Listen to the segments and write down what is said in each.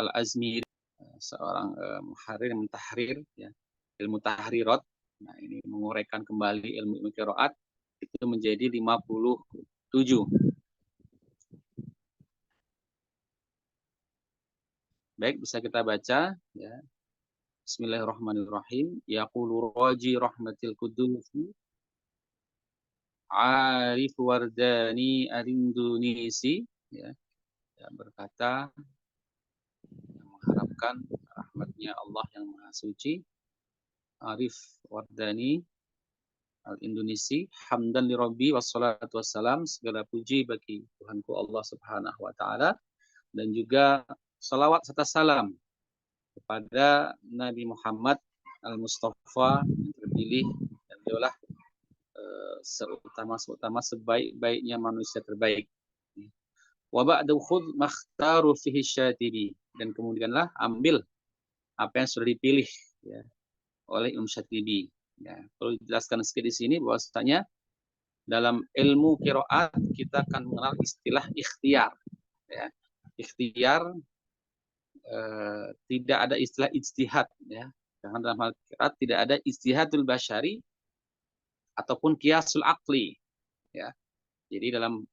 Al-Azmi, seorang muharrir yang mentahrir ya, ilmu tahrirat. Nah, ini menguraikan kembali ilmu qiraat itu menjadi 57. Baik, bisa kita baca ya. Bismillahirrahmanirrahim. Yaqulu raji rahmatil qudusi Arif Wardani Arindunisi ya, berkata yang mengharapkan rahmatnya Allah yang Maha Suci, Arif Wardani Al-Indonesi, hamdan li Rabbi wassalatu wassalam, segala puji bagi Tuhanku Allah Subhanahu wa taala, dan juga salawat serta salam kepada Nabi Muhammad Al-Mustafa yang terpilih, dan dialah seutama sebaik-baiknya manusia terbaik. Wa ba'du khudh makhtaru fihi Syatibi, dan kemudianlah ambil apa yang sudah dipilih ya, oleh Syatibi. Ya, perlu dijelaskan sedikit di sini bahwasanya dalam ilmu qiraat kita akan mengenal istilah ikhtiar. Ya. Ikhtiar tidak ada istilah ijtihad. Ya. Karena dalam hal qiraat tidak ada ijtihadul basyari ataupun qiyasul aqli. Ya. Jadi dalam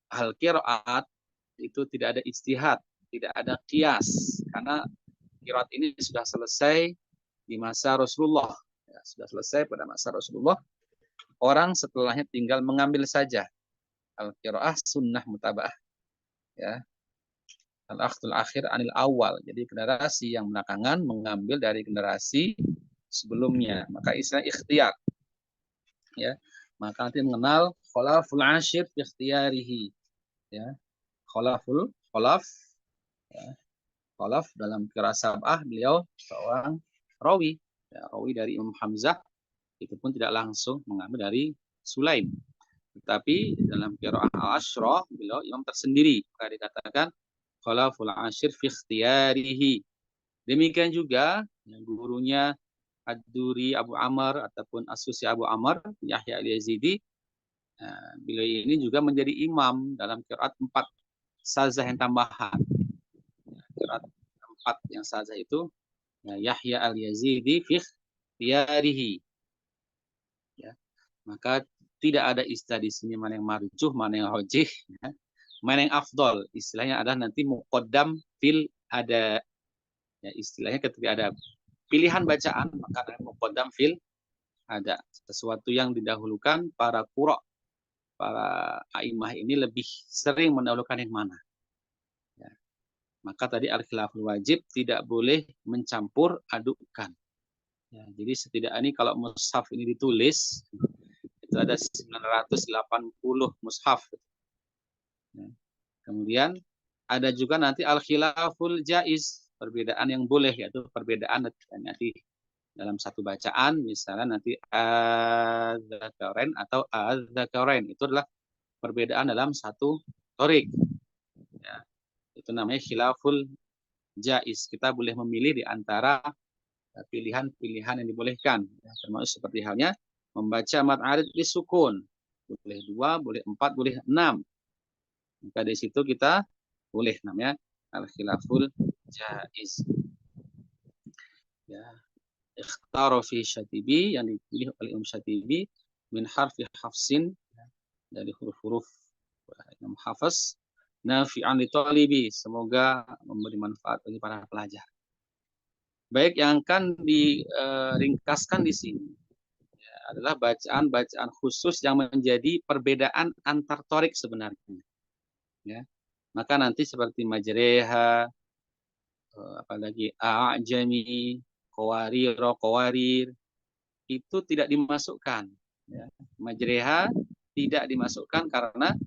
hal qiraat itu tidak ada ijtihad, tidak ada qiyas. Karena qiraat ini sudah selesai di masa Rasulullah. Ya, sudah selesai pada masa Rasulullah. Orang setelahnya tinggal mengambil saja. Al-qiraah sunnah mutaba'ah. Ya. Al-akhdul akhir anil awal. Jadi generasi yang belakangan mengambil dari generasi sebelumnya. Maka istilah ikhtiar. Ya. Maka nanti mengenal khalaful ashir ikhtiyarihi. Ya. Khalaf ya. Khalaf dalam qiraah sab'ah beliau seorang rawi. Ya, rawi dari Imam Hamzah. Itu pun tidak langsung mengambil dari Sulaim. Tetapi dalam qiraah al-asyrah beliau imam tersendiri. Maka dikatakan khalaful ashir fi ikhtiyarihi. Demikian juga yang gurunya Ad-Duri Abu Amr ataupun As-Susi Abu Amr Yahya Al-Yazidi, beliau ini juga menjadi imam dalam qiraat 4 sazah yang tambahan. Qiraat 4 yang sazah itu Yahya Al-Yazidi fi ikhtiyarihi. Ya. Maka tidak ada istilah di sini mana yang marjuh, mana yang rajih, ya. Mana yang afdol. Istilahnya adalah nanti muqaddam fil ada. Ya, istilahnya ketika ada pilihan bacaan, maka ada muqaddam fil ada. Sesuatu yang didahulukan para qura, para aimah ini lebih sering mendahulukan yang mana. Ya. Maka tadi al-khilaful wajib tidak boleh mencampur adukkan. Ya, jadi setidaknya kalau mushaf ini ditulis, itu ada 980 mushaf. Ya. Kemudian ada juga nanti al-khilaful jaiz, perbedaan yang boleh, yaitu perbedaan nanti dalam satu bacaan, misalnya nanti az-zakarain atau az-zakarain, itu adalah perbedaan dalam satu torik. Ya, itu namanya khilaful jaiz. Kita boleh memilih di antara pilihan-pilihan yang dibolehkan. Ya, termasuk seperti halnya membaca mad arid disukun. Boleh 2, boleh 4, boleh 6. Maka dari situ kita boleh namanya al-khilaful jaiz. Ya. Ikhtaro fi Syatibi, yang dipilih oleh Syatibi min harfi hafsin, dari huruf-huruf yang hafaz, nafi'an li talibi, semoga memberi manfaat bagi para pelajar. Baik, yang akan diringkaskan di sini ya, adalah bacaan-bacaan khusus yang menjadi perbedaan antar torik sebenarnya. Ya. Maka nanti seperti majreha, apalagi a'jami, qawarir, itu tidak dimasukkan. Ya. Majreha tidak dimasukkan karena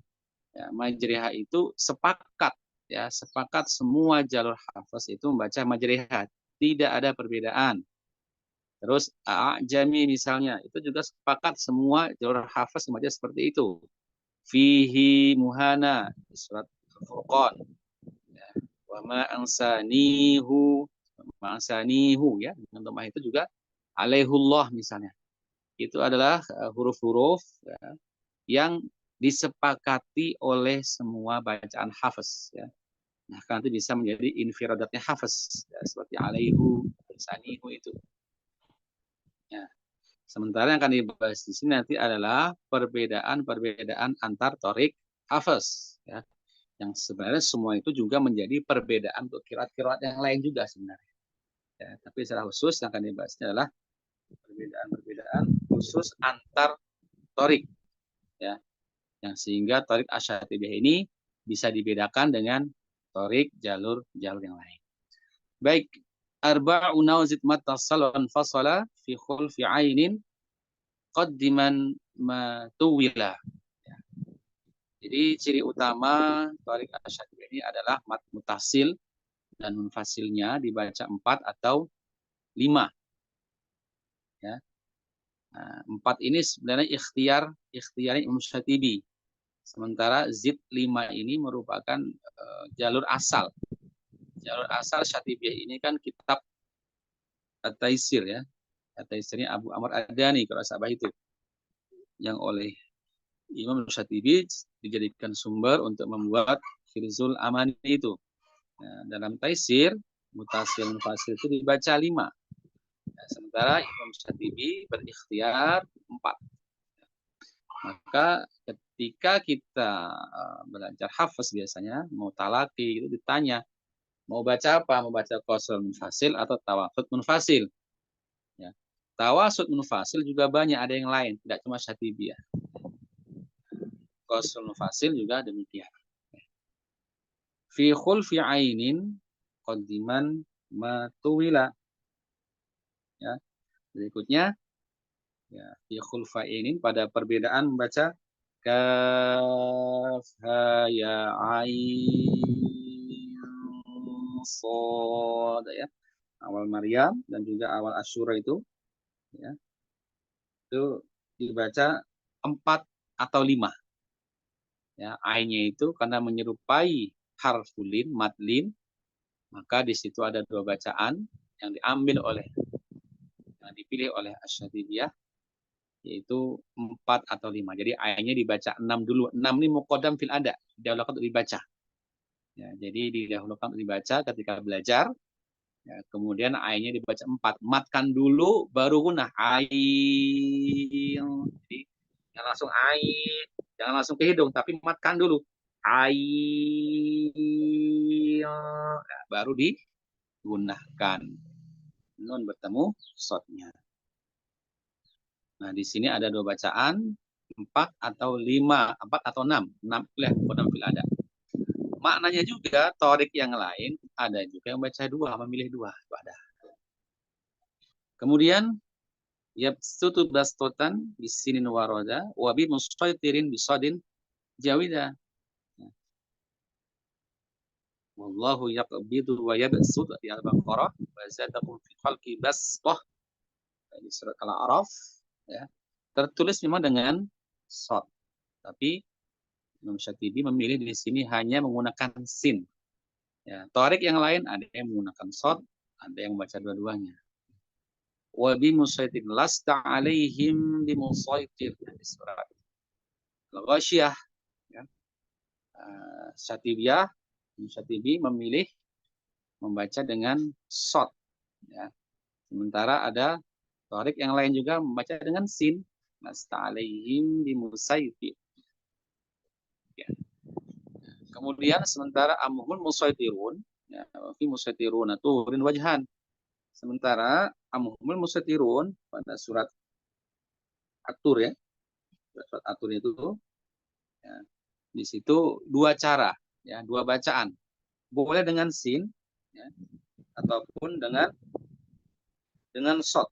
ya, majreha itu sepakat, ya, sepakat semua jalur hafaz itu membaca majreha, tidak ada perbedaan. Terus a'jami misalnya, itu juga sepakat semua jalur hafaz membaca seperti itu. Fihi muhana, surat Al-Furqan. Ya. Wa ma ansanihu, ya, dengan domah itu juga alaihullah misalnya. Itu adalah huruf-huruf ya, yang disepakati oleh semua bacaan hafaz. Ya. Nah, nanti bisa menjadi infiradatnya hafaz, ya, seperti alaihu, sanihu itu. Ya. Sementara yang akan dibahas di sini nanti adalah perbedaan-perbedaan antar torik hafaz, ya. Yang sebenarnya semua itu juga menjadi perbedaan untuk qiraat-qiraat yang lain juga sebenarnya. Ya, tapi secara khusus yang akan dibahas adalah perbedaan-perbedaan khusus antar torik, ya. Yang sehingga torik asyatibiyah ini bisa dibedakan dengan torik jalur-jalur yang lain. Baik, arba'una wazid mattasal wa fasala fi khulfi ainin qaddiman ma tuwila. Jadi ciri utama torik asyatibiyah ini adalah mat mutasil dan munfasilnya dibaca 4 atau 5. Ya. Nah, 4 ini sebenarnya ikhtiarnya Imam Syatibi. Sementara zid 5 ini merupakan jalur asal. Jalur asal Syatibiyah ini kan kitab At-Taisir, ya. At-Taisirnya Abu Amr Ad-Dani kalau sabah itu. Yang oleh Imam Syatibi dijadikan sumber untuk membuat Firzul Amani itu. Nah, dalam Taisir, mutasil munfasil itu dibaca 5. Nah, sementara Imam Syatibi berikhtiar 4. Maka ketika kita belajar hafaz biasanya, mau talaki itu ditanya, mau baca apa? Mau baca qasr munfasil atau tawasud munfasil? Ya. Tawasud munfasil juga banyak, ada yang lain, tidak cuma Syatibiyah. Qasr munfasil juga demikian. Fi khulfi ainin qaddiman matuwila. Ya. Berikutnya, ya, fi khulfa ainin pada perbedaan membaca kaf ha ya ain shad, ya. Awal Maryam dan juga awal Asyura itu, ya. Itu dibaca 4 atau 5. Ya, ainnya itu karena menyerupai harfulin, madlin, maka di situ ada 2 bacaan yang dipilih oleh Asy-Syatibiyah, yaitu 4 atau 5. Jadi ainnya dibaca 6 dulu. 6 ini muqaddam fil ada, didahulukan untuk dibaca. Ya, jadi didahulukan untuk dibaca ketika belajar. Ya, kemudian ainnya dibaca 4. Matkan dulu baru gunah. Ain. Jadi jangan langsung ain, jangan langsung ke hidung, tapi matkan dulu. Ain. Nah, baru digunakan. Nun bertemu shotnya. Nah, di sini ada 2 bacaan, 4 atau 5, 4 atau 6. 6 fil ada. Maknanya juga torik yang lain ada juga yang baca 2, memilih 2, itu ada. Kemudian yabsutu bastotan bisinin waroda wabi mustaitirin bisadin jawida. Wallahu yaqbidu wa yabsut di Al-Baqarah wa zadakum fi khalqi bastah di surat Al-A'raf, ya. Tertulis memang dengan shad, tapi Imam Syatibi memilih di sini hanya menggunakan sin. Ya, torik yang lain ada yang menggunakan shad, ada yang membaca dua-duanya. Wa bi musaitir lasta alaihim bi musaitir di surat Al-Ghasyiyah, ya. Syatibi memilih membaca dengan shad, ya. Sementara ada torik yang lain juga membaca dengan sin, lasta alaihim bi musaitir. Ya. Kemudian sementara amhul musaitirun, ya, fi musaitirun turin wajhan. Sementara amhul musaitirun pada surat At-Tur, ya. Surat At-Tur itu, ya, di situ 2 cara, ya, 2 bacaan. Boleh dengan sin, ya, ataupun dengan shad,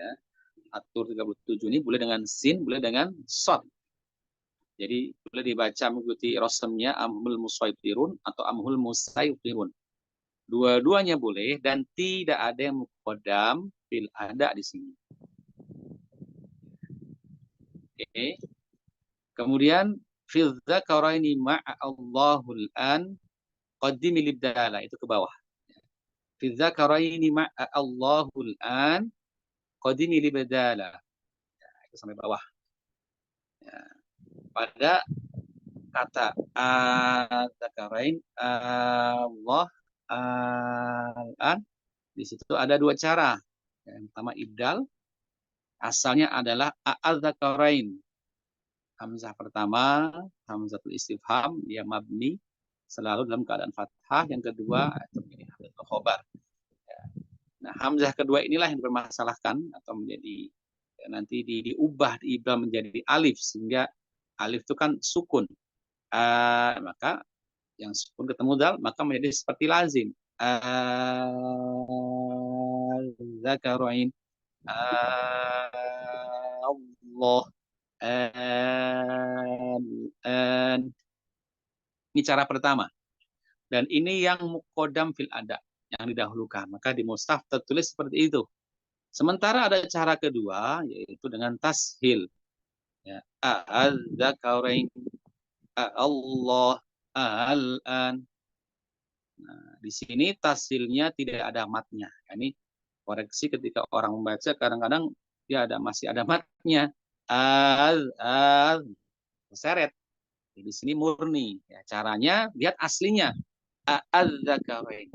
ya. At-Tur 37 ini boleh dengan sin, boleh dengan shad. Jadi boleh dibaca mengikuti rosemnya amhul musaitirun atau amhul musaitirun. Dua-duanya boleh dan tidak ada yang muqaddam fil ada di sini. Oke. Kemudian fil dzakaraini ma'a Allahul an qaddimi libdala, itu ke bawah. Fil dzakaraini ma'a Allahul an qaddimi libdala. Ya, itu sampai bawah. Ya. Pada kata adzakarain, Allah, al-an, di situ ada dua cara. Yang pertama ibdal, asalnya adalah adzakarain. Hamzah pertama, hamzatul istifham, dia mabni, selalu dalam keadaan fathah. Yang kedua, itu menjadi hamzatul khobar. Nah, hamzah kedua inilah yang bermasalahkan atau menjadi nanti diubah, diibdal menjadi alif, sehingga alif itu kan sukun. Maka yang sukun ketemu dal, maka menjadi seperti lazim. Zakarain, Allah, ini cara pertama. Dan ini yang muqaddam fil ada, yang didahulukan. Maka di mushaf tertulis seperti itu. Sementara ada cara kedua, yaitu dengan tashil. Ya. Az-zakarain, Allah, al-an. Nah, di sini tashilnya tidak ada matnya. Ini koreksi ketika orang membaca, kadang-kadang dia masih ada matnya. Seret. Di sini murni. Ya, caranya lihat aslinya. Az-zakarain,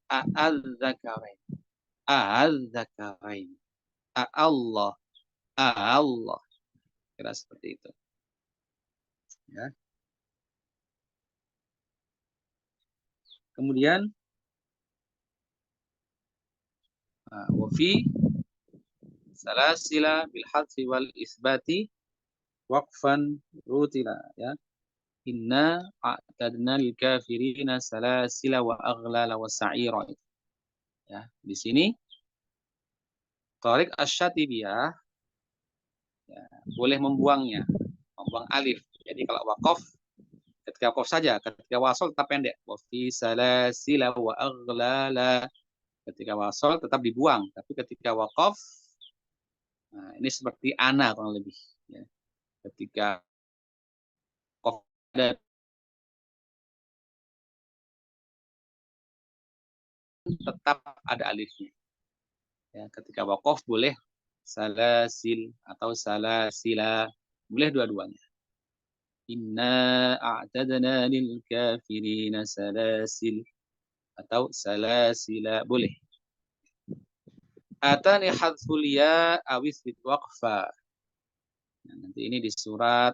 az-zakarain, az-zakarain, Allah, Allah. Kira seperti itu. Ya. Kemudian wafi salasila bil hadfi wal isbati waqfan rutila, ya. Inna a'tadna lil kafirina salasila wa aghlala wa sa'ira. Ya, di sini Tariq Asy-Syatibiyah, ya, boleh membuangnya, membuang alif. Jadi kalau waqaf, ketika waqaf saja, ketika wasol tetap pendek. Wa fi salasila wa aghlala. Ketika wasol tetap dibuang, tapi ketika waqaf, nah ini seperti ana kurang lebih. Ya. Ketika waqaf ada tetap ada alifnya. Ya, ketika waqaf boleh salasil atau salasila, boleh dua-duanya. Inna a'tadna lil kafirina salasil atau salasila, boleh. Atani hadful ya awis waqfa. Nah, nanti ini di surat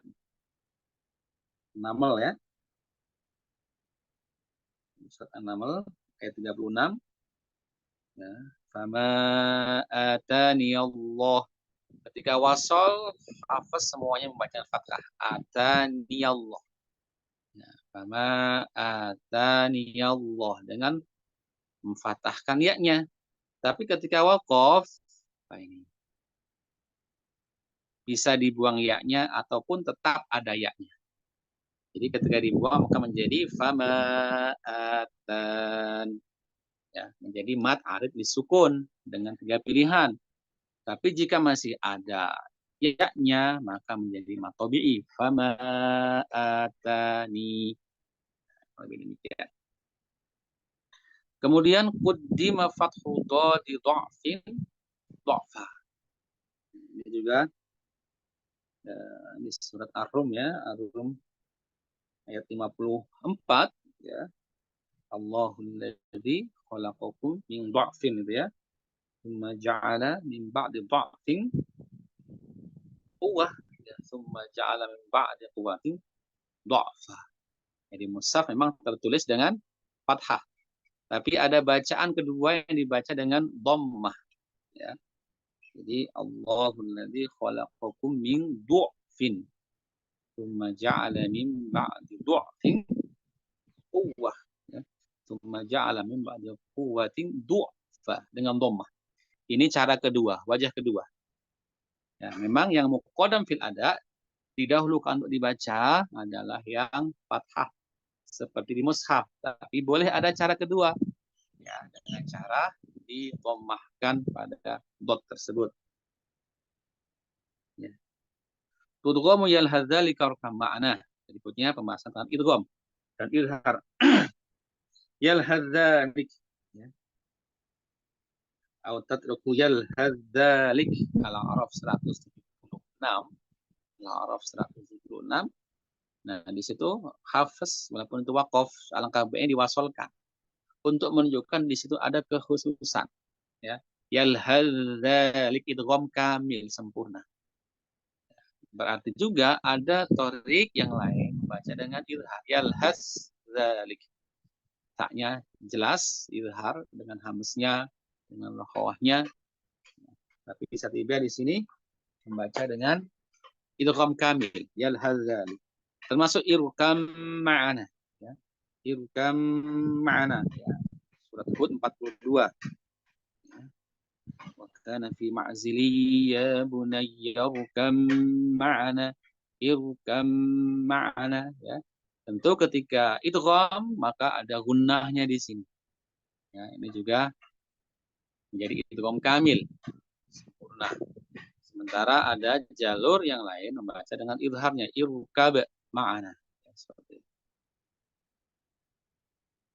Naml, ya. Surat An-Naml ayat 36. Ya. Fama atani Allah. Ketika wasol, hafaz semuanya membaca fathah. Atani Allah. Ya. Fama atani Allah, dengan memfathahkan ya-nya. Tapi ketika waqaf, ini bisa dibuang ya-nya ataupun tetap ada ya-nya. Jadi ketika dibuang maka menjadi fama atan, ya, menjadi mat arid disukun dengan 3 pilihan. Tapi jika masih ada ya-nya maka menjadi mat tabi'i, fama atani. Demikian. Kemudian qaddima fathu dadi dha'fin dha'fa. Ini juga di surat Ar-Rum, ya, Ar-Rum ayat 54, ya. Allahul ladzi khalaqakum min dha'fin, itu ya. Tsumma ja'ala min ba'di dha'fin quwwah, ya. Tsumma ja'ala min ba'di quwwatin dha'fa. Jadi mushaf memang tertulis dengan fathah. Tapi ada bacaan kedua yang dibaca dengan dhammah, ya. Jadi Allahul ladzi khalaqakum min dha'fin. Tsumma ja'ala min ba'di dha'fin quwwah, ya. Tsumma ja'ala min ba'di quwwatin du'fa, dengan dhammah. Ini cara kedua, wajah kedua. Ya, memang yang muqaddam fil ada didahulukan untuk dibaca adalah yang fathah seperti di mushaf, tapi boleh ada cara kedua. Ya, dengan cara didhammahkan pada dot tersebut. Ya. Tudghamu yalhadzalika rukam ma'na. Berikutnya pembahasan tentang idgham dan izhar. Yalhadzalik, ya. Atau tatruku yalhadzalik, Al-A'raf 176. Al-A'raf 176. Nah, di situ hafes walaupun itu waqaf, alangkah baiknya diwasolkan untuk menunjukkan di situ ada kekhususan, ya. Yalhadzalik idgham kamil sempurna. Berarti juga ada torik yang lain membaca dengan izhar. Yalhaz dzalik. Taknya jelas, izhar dengan hamznya, dengan rokhawahnya. Tapi bisa tiba di sini membaca dengan idgham kamil. Yalhaz dzalik. Termasuk irkam ma'ana. Ya. Irkam ma'ana. Ya. Surat Hud 42. وكان في معزلي يا بني اركم معنا irkam ma'ana, ya. Tentu ketika idgham maka ada gunnahnya di sini. Ya, ini juga menjadi idgham kamil sempurna. Sementara ada jalur yang lain membaca dengan idharnya irkab ma'ana. Ya, seperti itu.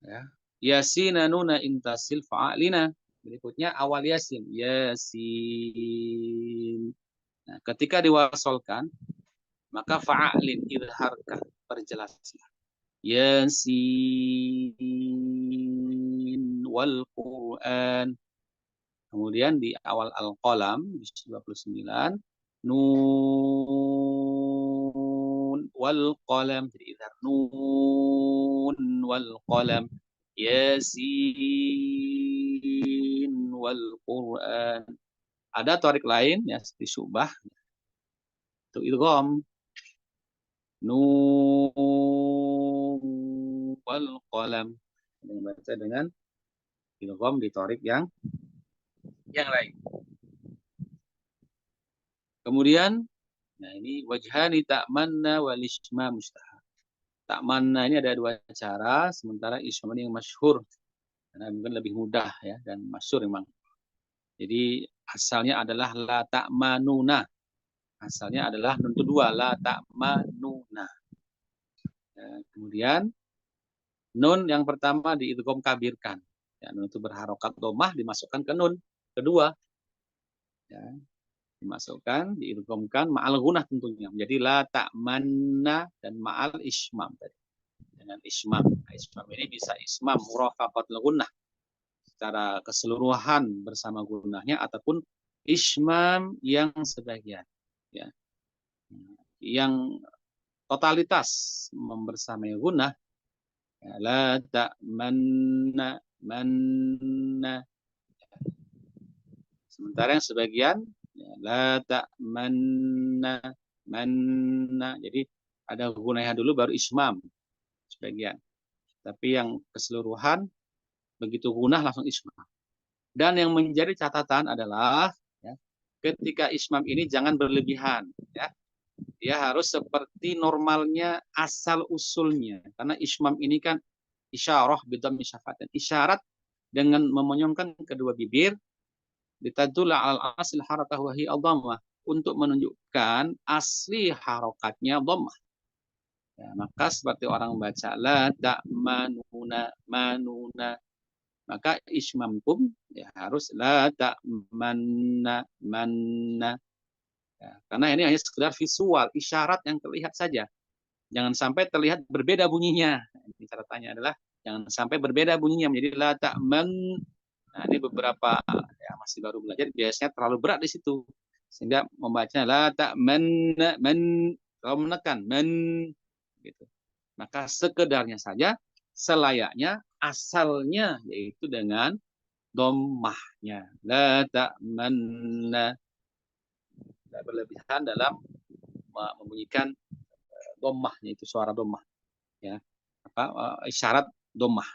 Ya. Yasina nuna intasil fa'alina. Berikutnya awal yasin. Yasin. Nah, ketika diwasolkan, maka fa'alin idharkan, perjelaslah. Yasin wal Quran. Kemudian di awal Al-Qalam 29 nun wal qalam, jadi idhar nun wal qalam. Yasin wal Quran. Ada tarik lain ya seperti Syubah itu idgham nun wal qalam, membaca dengan idgham di tarik yang lain. Kemudian nah ini wajhani ta'manna wal isma mustahab. Ta'manna ini ada dua cara, sementara isma ini yang masyhur karena mungkin lebih mudah ya dan masyhur memang. Jadi asalnya adalah la ta'manuna. Asalnya adalah nun kedua la ta'manuna. Ya, kemudian nun yang pertama diidgham kabirkan. Ya, nun itu berharokat dhammah dimasukkan ke nun kedua. Ya, dimasukkan, diidghamkan ma'al gunah tentunya. Menjadi la ta'manna dan ma'al ismam tadi. Dengan ismam. Nah, ismam ini bisa ismam murafaqatul gunnah secara keseluruhan bersama gunahnya ataupun ismam yang sebagian. Ya. Yang totalitas membersamai gunah. Ya, la ta'manna manna. Sementara yang sebagian ya, la ta'manna manna. Jadi ada gunanya dulu baru ismam sebagian. Tapi yang keseluruhan begitu gunah langsung ismam. Dan yang menjadi catatan adalah ya, ketika ismam ini jangan berlebihan. Ya. Dia harus seperti normalnya asal usulnya. Karena ismam ini kan isyarah bidam isyafatin. Isyarat dengan memonyongkan kedua bibir ditadullah al asl harakah wahi al-dhammah, untuk menunjukkan asli harokatnya dhammah. Ya, maka seperti orang membaca la ta'manuna manuna, maka ismam pun ya harus la ta'manna manna. Ya, karena ini hanya sekedar visual, isyarat yang terlihat saja. Jangan sampai terlihat berbeda bunyinya. Ini catatannya adalah jangan sampai berbeda bunyinya menjadi la ta'man. Nah, ini beberapa ya masih baru belajar biasanya terlalu berat di situ. Sehingga membacanya la ta'man man, kalau menekan man gitu. Maka sekedarnya saja selayaknya asalnya yaitu dengan dhammahnya. La ta'manna. Tidak berlebihan dalam membunyikan dhammahnya, itu suara dhammah ya. Isyarat dhammah.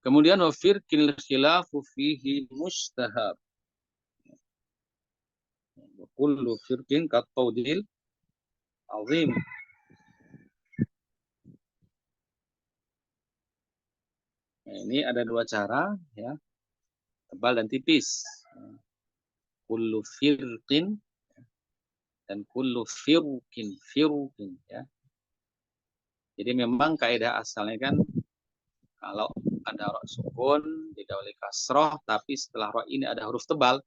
Kemudian wafir kil khilafu fihi mustahab. Kullu firqin katawdil azim. Nah, ini ada dua cara ya, tebal dan tipis. Kullu firqin dan kullu firqin ya. Jadi memang kaidah asalnya kan kalau ada ra sukun didahului kasroh, tapi setelah ra ini ada huruf tebal,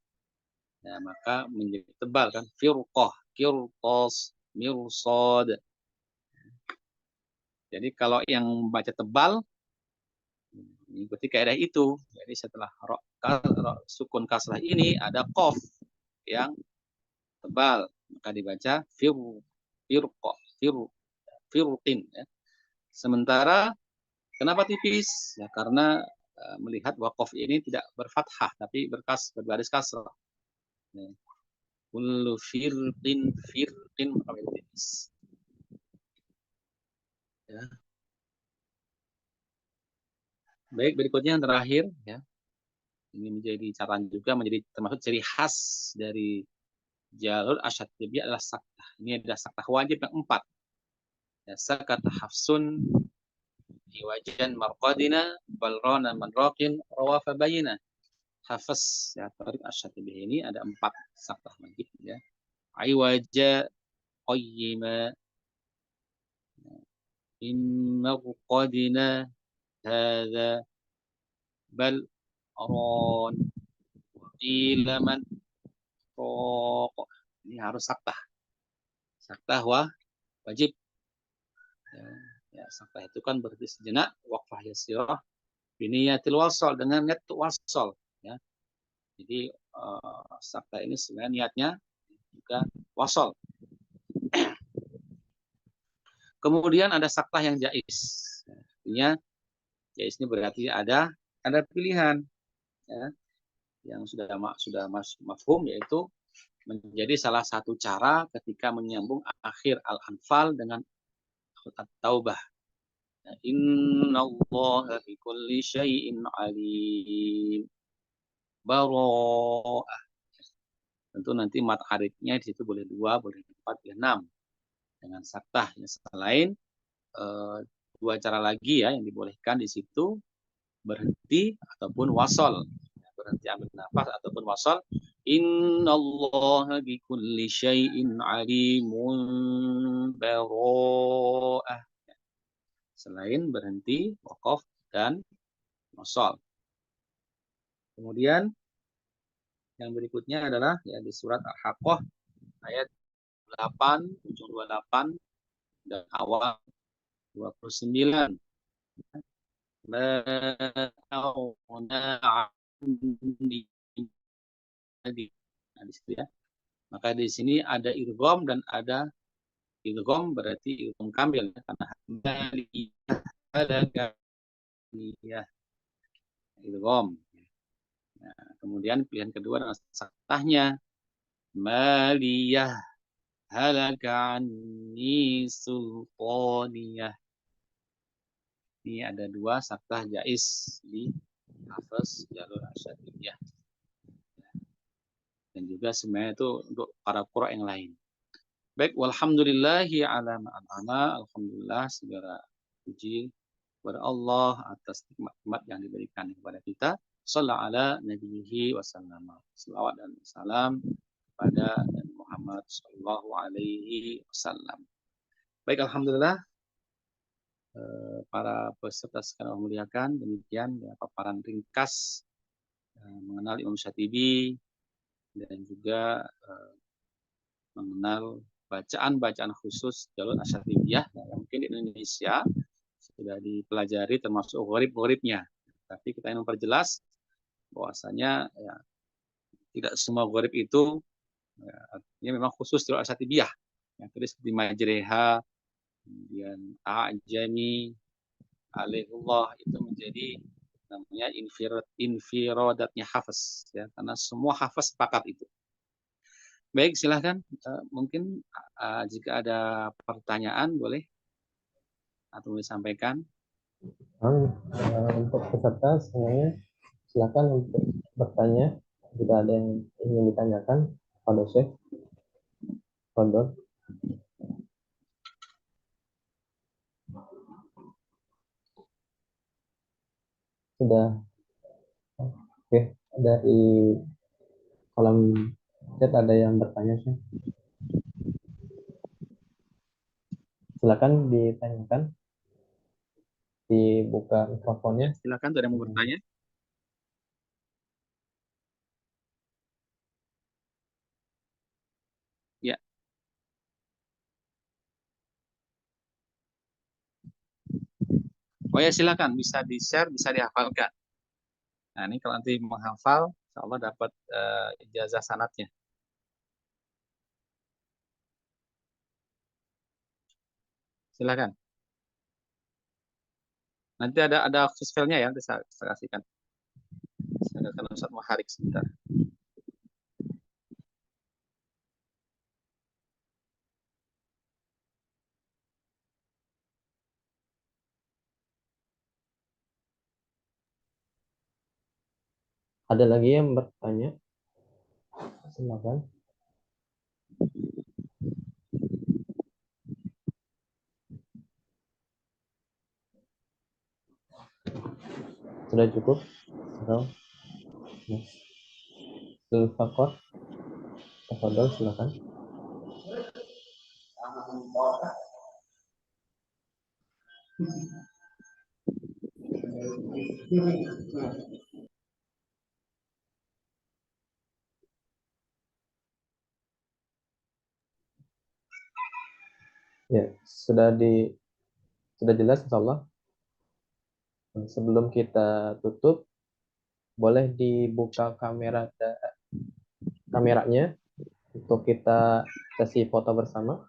ya, maka menjadi tebal kan. Firqah, qirtas, mirsad. Jadi kalau yang baca tebal mengikuti kaidah itu. Jadi setelah sukun kasrah ini ada qaf yang tebal, maka dibaca firqa, firqin. Ya. Sementara kenapa tipis? Ya karena melihat waqaf ini tidak berfathah tapi berbaris kasrah. Ya. Kullu firqin maka tipis. Ya. Baik, berikutnya yang terakhir ya. Ini menjadi catatan juga, menjadi termasuk ciri khas dari jalur asyatibiyah adalah saktah. Ini adalah saktah wajib yang 4. Ya, sakata hafsun iwajan marqadina balrona manraqin rawafa bayina. Hafaz ya tarik asyatibiyah ini ada 4 saktah wajib ya. Iwaja qayyima in marqadina hadza bal aron qila man ini harus saktah. Saktah wajib. Ya, saktah itu kan berhenti sejenak, waqfah yasirah, biniyatil wasol dengan niat wasol. Ya. Jadi saktah ini sebenarnya niatnya juga wasol. Kemudian ada saktah yang jais. Artinya jais ini berarti ada pilihan. Ya, yang sudah mafhum yaitu menjadi salah satu cara ketika menyambung akhir Al-Anfal dengan At-Taubah. Innallaha bikulli syai'in alim. Baro'ah. Tentu nanti mat arifnya di situ boleh 2, boleh 4, boleh 6. Dengan saktah. Selain 2 cara lagi ya yang dibolehkan di situ berhenti ataupun wasol. Berhenti ambil nafas ataupun wasol. Innallaha bikulli syai'in alimun baro'ah. Selain berhenti, waqaf, dan wasol. Kemudian yang berikutnya adalah ya di surat Al-Haqqah ayat 8, ujung 28 dan awal 29. Nah, di situ ya. Maka di sini ada idgham dan ada idgham berarti idgham kamil karena ya idgham. Nah, kemudian pilihan kedua adalah saktahnya maliyah halakani sultaniyah. Ini ada 2 saktah jais di hafaz jalur asyatibiyah. Dan juga sebenarnya itu untuk para qura yang lain. Baik, walhamdulillahi ala ma'ana. Alhamdulillah segala puji kepada Allah atas nikmat-nikmat yang diberikan kepada kita. Sallallahu ala nabiyhi wasallam. Selawat dan salam kepada Nabi Muhammad sallallahu alaihi wasallam. Baik, alhamdulillah para peserta sekalian memuliakan, demikian ya, paparan ringkas mengenal Imam Syatibi dan juga mengenal bacaan-bacaan khusus jalur asyatibiyah yang mungkin di Indonesia sudah dipelajari termasuk gharib-gharibnya. Tapi kita ingin memperjelas bahwasanya ya, tidak semua gharib itu ya, artinya memang khusus jalur asyatibiyah. Yang tadi seperti Majreha, kemudian A'jami, Alihullah itu menjadi namanya infirodatnya hafaz ya, karena semua hafaz sepakat itu. Baik, silahkan mungkin jika ada pertanyaan boleh atau disampaikan. Untuk peserta semuanya silakan untuk bertanya jika ada yang ingin ditanyakan pada Syekh Fadol. Sudah. Oke, dari kolom chat ada yang bertanya sih. Silakan ditanyakan. Dibuka mikrofonnya. Silakan, ada yang mau bertanya. Ya. Oh ya silakan, bisa di-share, bisa dihafalkan. Nah ini kalau nanti menghafal, insya Allah dapat ijazah sanatnya. Silakan. Nanti ada khusus filenya ya, saya kasihkan. Saya akan Ustaz Muharik sebentar. Ada lagi yang bertanya? Silakan. Sudah cukup? Atau Zulfaqar? Tafadhol, silakan. Ya, sudah jelas insyaallah. Sebelum kita tutup, boleh dibuka kameranya untuk kita sesi foto bersama.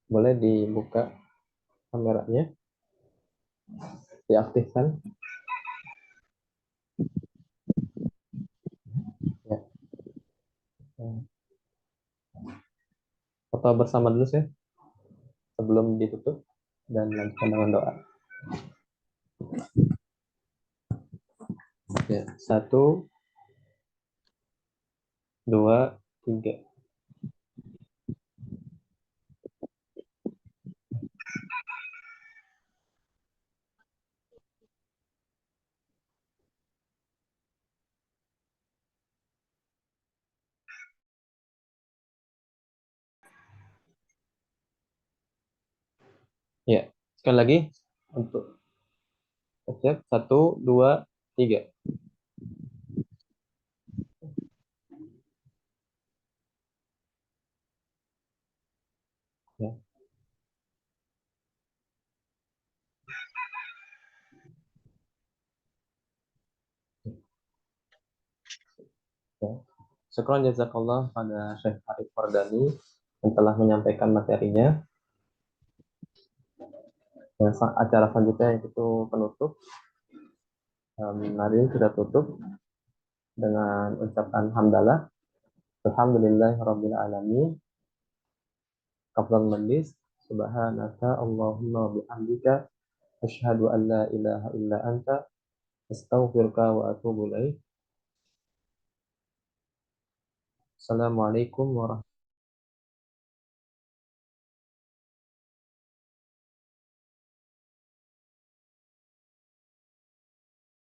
Boleh dibuka kameranya, diaktifkan. Ya. Foto bersama dulu sih sebelum ditutup dan lanjutkan dengan doa. Ya, 1, 2, 3. Ya, sekali lagi untuk siap. 1, 2, 3. Ya. Ya. Syukran jazakallah pada Syekh Arif Fardani yang telah menyampaikan materinya. Dan acara selanjutnya itu penutup. Hari ini sudah tutup dengan ucapan hamdalah. Alhamdulillahirabbil alamin. Kafal majlis. Subhanaka Allahumma bihamdika asyhadu an la ilaha illa anta astaghfiruka wa atubu ilaik. Assalamualaikum warahmatullahi wabarakatuh.